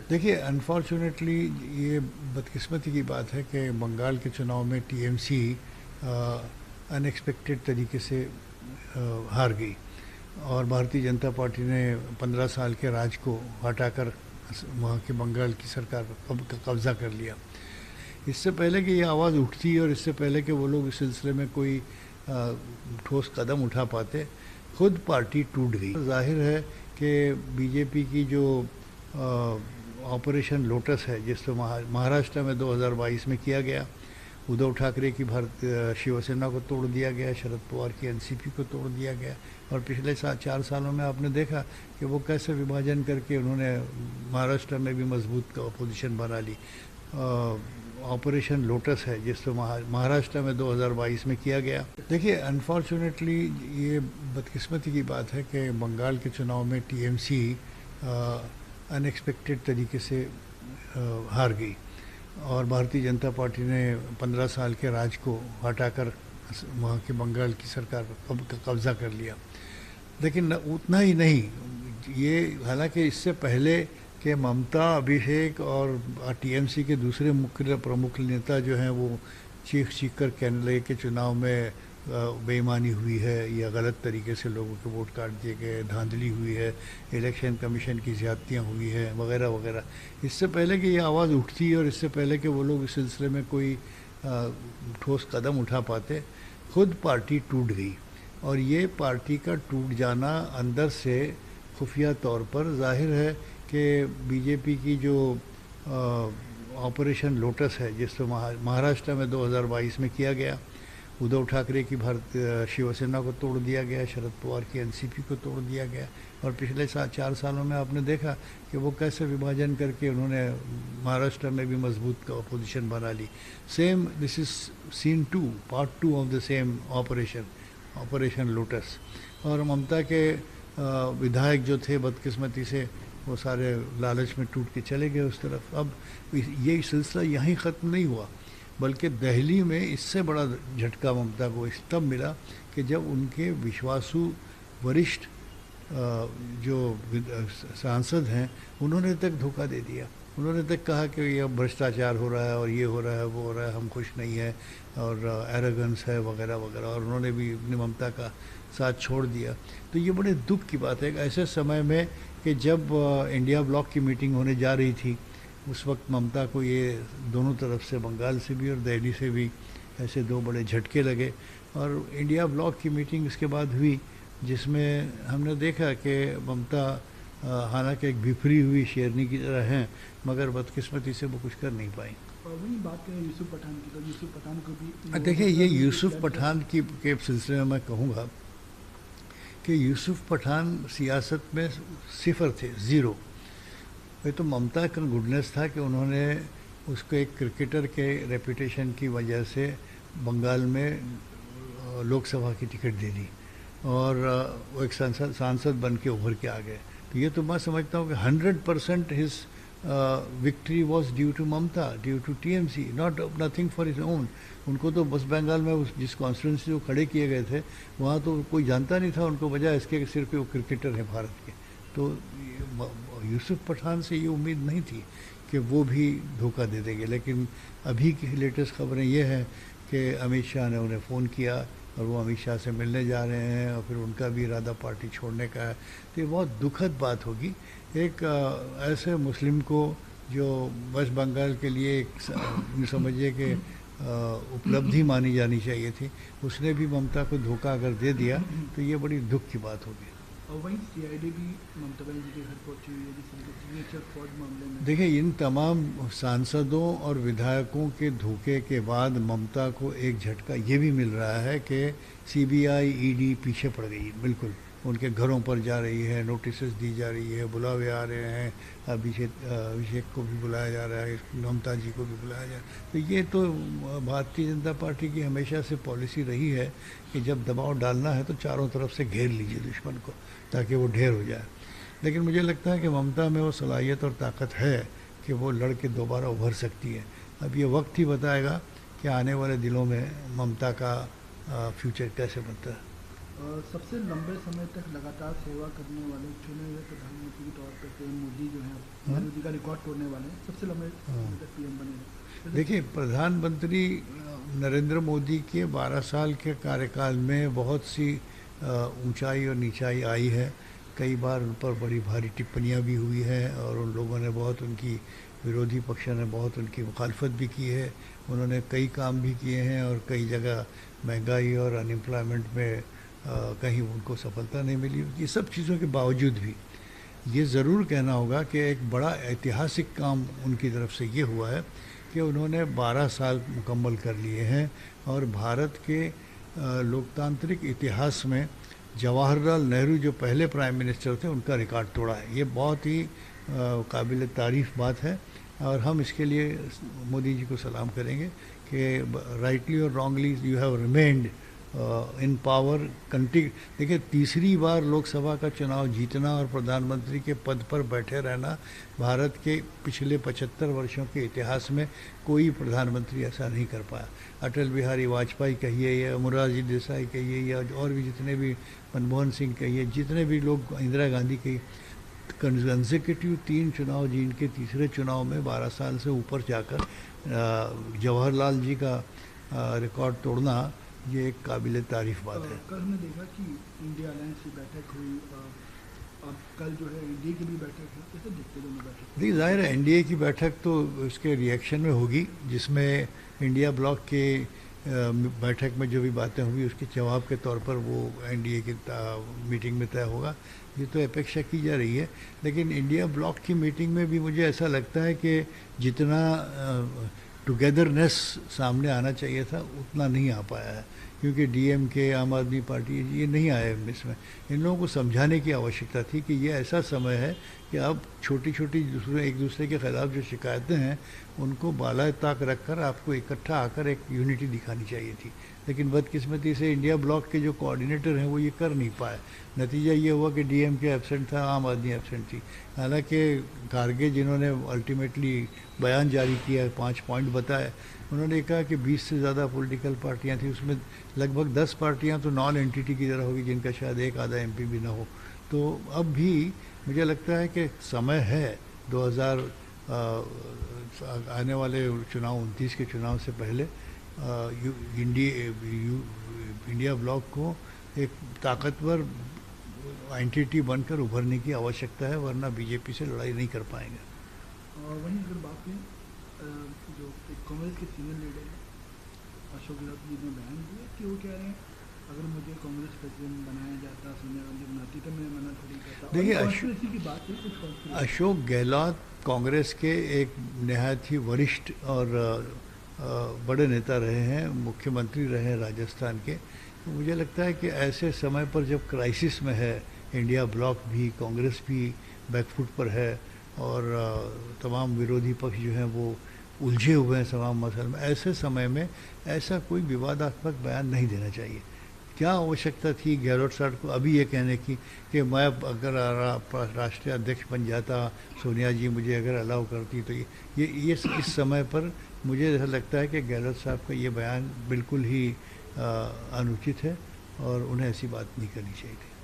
देखिए, अनफॉर्चुनेटली ये बदकिस्मती की बात है कि बंगाल के चुनाव में टीएमसी अनएक्सपेक्टेड तरीके से हार गई और भारतीय जनता पार्टी ने 15 साल के राज को हटाकर वहाँ के बंगाल की सरकार पर कब्जा कर लिया। इससे पहले कि ये आवाज़ उठती और इससे पहले कि वो लोग इस सिलसिले में कोई ठोस कदम उठा पाते, खुद पार्टी टूट गई। जाहिर है कि बीजेपी की जो ऑपरेशन लोटस है, जिसको महाराष्ट्र में 2022 में किया गया, उद्धव ठाकरे की शिवसेना को तोड़ दिया गया, शरद पवार की एनसीपी को तोड़ दिया गया, और पिछले 4 सालों में आपने देखा कि वो कैसे विभाजन करके उन्होंने महाराष्ट्र में भी मजबूत पोजीशन बना ली। ऑपरेशन लोटस है, जिसको महाराष्ट्र में 2022 में किया गया। देखिए, अनफॉर्चुनेटली ये बदकिस्मती की बात है कि बंगाल के चुनाव में टीएमसी अनएक्सपेक्टेड तरीके से हार गई और भारतीय जनता पार्टी ने 15 साल के राज को हटाकर वहाँ के बंगाल की सरकार पर कब्जा कर लिया। लेकिन उतना ही नहीं, ये हालांकि इससे पहले कि ममता, अभिषेक और टीएमसी के दूसरे मुख्य प्रमुख नेता जो हैं वो चीख कर कहने लगे कि चुनाव में बेईमानी हुई है या गलत तरीके से लोगों के वोट काट दिए गए, धांधली हुई है, इलेक्शन कमीशन की ज़्यादतियाँ हुई है, वगैरह वगैरह। इससे पहले कि ये आवाज़ उठती और इससे पहले कि वो लोग इस सिलसिले में कोई ठोस कदम उठा पाते, खुद पार्टी टूट गई। और ये पार्टी का टूट जाना अंदर से खुफिया तौर पर जाहिर है कि बीजेपी की जो ऑपरेशन लोटस है, जिसको महाराष्ट्र में 2022 में किया गया, उद्धव ठाकरे की शिवसेना को तोड़ दिया गया, शरद पवार की एनसीपी को तोड़ दिया गया, और पिछले 4 सालों में आपने देखा कि वो कैसे विभाजन करके उन्होंने महाराष्ट्र में भी मजबूत पोजीशन बना ली। Same this is scene 2, part 2 of the same operation lotus. और ममता के विधायक जो थे बदकिस्मती से वो सारे लालच में टूट के चले गए उस तरफ। अब ये सिलसिला यहीं ख़त्म नहीं हुआ, बल्कि दिल्ली में इससे बड़ा झटका ममता को इस तब मिला कि जब उनके विश्वासु वरिष्ठ जो सांसद हैं उन्होंने तक धोखा दे दिया। उन्होंने तक कहा कि ये भ्रष्टाचार हो रहा है और ये हो रहा है, वो हो रहा है, हम खुश नहीं है और एरोगेंस है वगैरह वगैरह, और उन्होंने भी अपनी ममता का साथ छोड़ दिया। तो ये बड़े दुख की बात है ऐसे समय में कि जब इंडिया ब्लॉक की मीटिंग होने जा रही थी, उस वक्त ममता को ये दोनों तरफ से, बंगाल से भी और दिल्ली से भी, ऐसे 2 बड़े झटके लगे। और इंडिया ब्लॉक की मीटिंग इसके बाद हुई, जिसमें हमने देखा कि ममता हालांकि एक बिफरी हुई शेरनी की तरह हैं, मगर बदकिस्मती से वो कुछ कर नहीं पाई। वही बात करें यूसुफ पठान की, तो यूसुफ पठान को भी देखिए, ये यूसुफ पठान के सिलसिले में मैं कहूँगा कि यूसुफ पठान सियासत में सिफर थे, ज़ीरो। ये तो ममता का गुडनेस था कि उन्होंने उसको एक क्रिकेटर के रेपुटेशन की वजह से बंगाल में लोकसभा की टिकट दे दी और वो एक सांसद बन के उभर के आ गए। तो ये तो मैं समझता हूँ कि 100% his victory was due to Mamata, due to TMC, nothing for his own. उनको तो वेस्ट बंगाल में जिस कॉन्स्टिट्यूंसी को खड़े किए गए थे वहाँ तो कोई जानता नहीं था उनको, वजह इसके कि सिर्फ वो क्रिकेटर है भारत के। तो यूसुफ पठान से ये उम्मीद नहीं थी कि वो भी धोखा दे देंगे। लेकिन अभी की लेटेस्ट खबरें ये हैं कि अमित शाह ने उन्हें फ़ोन किया और वो अमित शाह से मिलने जा रहे हैं और फिर उनका भी इरादा पार्टी छोड़ने का है। तो ये बहुत दुखद बात होगी। एक ऐसे मुस्लिम को जो वेस्ट बंगाल के लिए एक समझिए कि उपलब्धि मानी जानी चाहिए थी, उसने भी ममता को धोखा अगर दे दिया तो ये बड़ी दुख की बात होगी। और वहीं सीआईडी भी ममता बनर्जी के घर पहुंची हुई है सिग्नेचर फ्रॉड मामले में। देखिए, इन तमाम सांसदों और विधायकों के धोखे के बाद ममता को एक झटका ये भी मिल रहा है कि सीबीआई, ईडी पीछे पड़ गई, बिल्कुल उनके घरों पर जा रही है, नोटिस दी जा रही है, बुलावे आ रहे हैं, अभिषेक को भी बुलाया जा रहा है, ममता जी को भी बुलाया जा रहा है। तो ये तो भारतीय जनता पार्टी की हमेशा से पॉलिसी रही है कि जब दबाव डालना है तो चारों तरफ से घेर लीजिए दुश्मन को ताकि वो ढेर हो जाए। लेकिन मुझे लगता है कि ममता में वो सलाहियत और ताकत है कि वो लड़ के दोबारा उभर सकती है। अब ये वक्त ही बताएगा कि आने वाले दिनों में ममता का फ्यूचर कैसे बनता है। सबसे लंबे समय तक लगातार सेवा करने वाले चुने हुए प्रधानमंत्री के तौर पर पीएम मोदी जो हैं हाँ? मोदी का रिकॉर्ड तोड़ने वाले हैं, सबसे लंबे हाँ। समय तक पीएम बने हैं। देखिए, प्रधानमंत्री नरेंद्र मोदी के 12 साल के कार्यकाल में बहुत सी ऊंचाई और नीचाई आई है। कई बार उन पर बड़ी भारी टिप्पणियां भी हुई हैं और उन लोगों ने बहुत उनकी, विरोधी पक्ष ने बहुत उनकी मुखालफत भी की है। उन्होंने कई काम भी किए हैं और कई जगह महंगाई और अनएम्प्लॉयमेंट में कहीं उनको सफलता नहीं मिली। ये सब चीज़ों के बावजूद भी ये ज़रूर कहना होगा कि एक बड़ा ऐतिहासिक काम उनकी तरफ से ये हुआ है कि उन्होंने 12 साल मुकम्मल कर लिए हैं और भारत के लोकतांत्रिक इतिहास में जवाहरलाल नेहरू जो पहले प्राइम मिनिस्टर थे उनका रिकॉर्ड तोड़ा है। ये बहुत ही काबिल तारीफ़ बात है और हम इसके लिए मोदी जी को सलाम करेंगे कि राइटली और wrongly you have remained in power country. देखिए, तीसरी बार लोकसभा का चुनाव जीतना और प्रधानमंत्री के पद पर बैठे रहना भारत के पिछले 75 वर्षों के इतिहास में कोई प्रधानमंत्री ऐसा नहीं कर पाया। अटल बिहारी वाजपेयी कहिए या मोरारजी देसाई कहिए या और भी जितने भी, मनमोहन सिंह कहिए, जितने भी लोग, इंदिरा गांधी कहिए, कंसेक्यूटिव 3 चुनाव जीत के तीसरे चुनाव में 12 साल से ऊपर जाकर जवाहरलाल जी का रिकॉर्ड तोड़ना ये एक काबिल तारीफ बात है। कल हमने देखा कि इंडिया अलायंस की बैठक हुई, अब कल जो है एनडीए की भी बैठक है, कैसे देखते दोनों बैठक? देखिए, जाहिर है एनडीए की बैठक तो उसके रिएक्शन में होगी, जिसमें इंडिया ब्लॉक के बैठक में जो भी बातें हुई उसके जवाब के तौर पर वो एनडीए की मीटिंग में तय होगा। ये तो अपेक्षा की जा रही है। लेकिन इंडिया ब्लॉक की मीटिंग में भी मुझे ऐसा लगता है कि जितना टुगेदरनेस सामने आना चाहिए था उतना नहीं आ पाया है, क्योंकि डीएमके, आम आदमी पार्टी, ये नहीं आए इसमें। इन लोगों को समझाने की आवश्यकता थी कि ये ऐसा समय है कि अब छोटी छोटी एक दूसरे के खिलाफ जो शिकायतें हैं उनको बाला ताक रखकर आपको इकट्ठा आकर एक यूनिटी दिखानी चाहिए थी। लेकिन बदकिस्मती से इंडिया ब्लॉक के जो कोऑर्डिनेटर हैं वो ये कर नहीं पाए। नतीजा ये हुआ कि डीएमके एब्सेंट था, आम आदमी एब्सेंट थी। हालांकि खारगे जिन्होंने अल्टीमेटली बयान जारी किया, 5 पॉइंट बताए, उन्होंने कहा कि 20 से ज़्यादा पॉलिटिकल पार्टियां थी, उसमें लगभग 10 पार्टियां तो नॉन एंटिटी की तरह होगी जिनका शायद एक आधा एमपी भी ना हो। तो अब भी मुझे लगता है कि समय है 2000 आने वाले चुनाव 29 के चुनाव से पहले इंडिया ब्लॉक को एक ताकतवर एंटिटी बनकर उभरने की आवश्यकता है, वरना बीजेपी से लड़ाई नहीं कर पाएंगे। और वहीं अगर बात करें जो एक कांग्रेस के सीनियर लीडर हैं अशोक गहलोत जी ने बयान दिया कि वो कह रहे हैं अगर मुझे कांग्रेस प्रेसिडेंट बनाया जाता, सोनिया गांधी बनाती तो मैं मना थोड़ी करता। देखिए, कॉन्स्पिरेसी की बात है, कुछ कॉन्स्पिरेसी। अशोक गहलोत कांग्रेस के एक नहायत ही वरिष्ठ और बड़े नेता रहे हैं, मुख्यमंत्री रहे हैं राजस्थान के। तो मुझे लगता है कि ऐसे समय पर जब क्राइसिस में है, इंडिया ब्लॉक भी, कांग्रेस भी बैकफुट पर है और तमाम विरोधी पक्ष जो हैं वो उलझे हुए हैं तमाम मसले में, ऐसे समय में ऐसा कोई विवादात्मक बयान नहीं देना चाहिए। क्या आवश्यकता थी गहलोत साहब को अभी ये कहने की कि मैं अगर राष्ट्रीय अध्यक्ष बन जाता, सोनिया जी मुझे अगर अलाउ करती, तो ये इस समय पर मुझे ऐसा लगता है कि गहलोत साहब का ये बयान बिल्कुल ही अनुचित है और उन्हें ऐसी बात नहीं करनी चाहिए थी।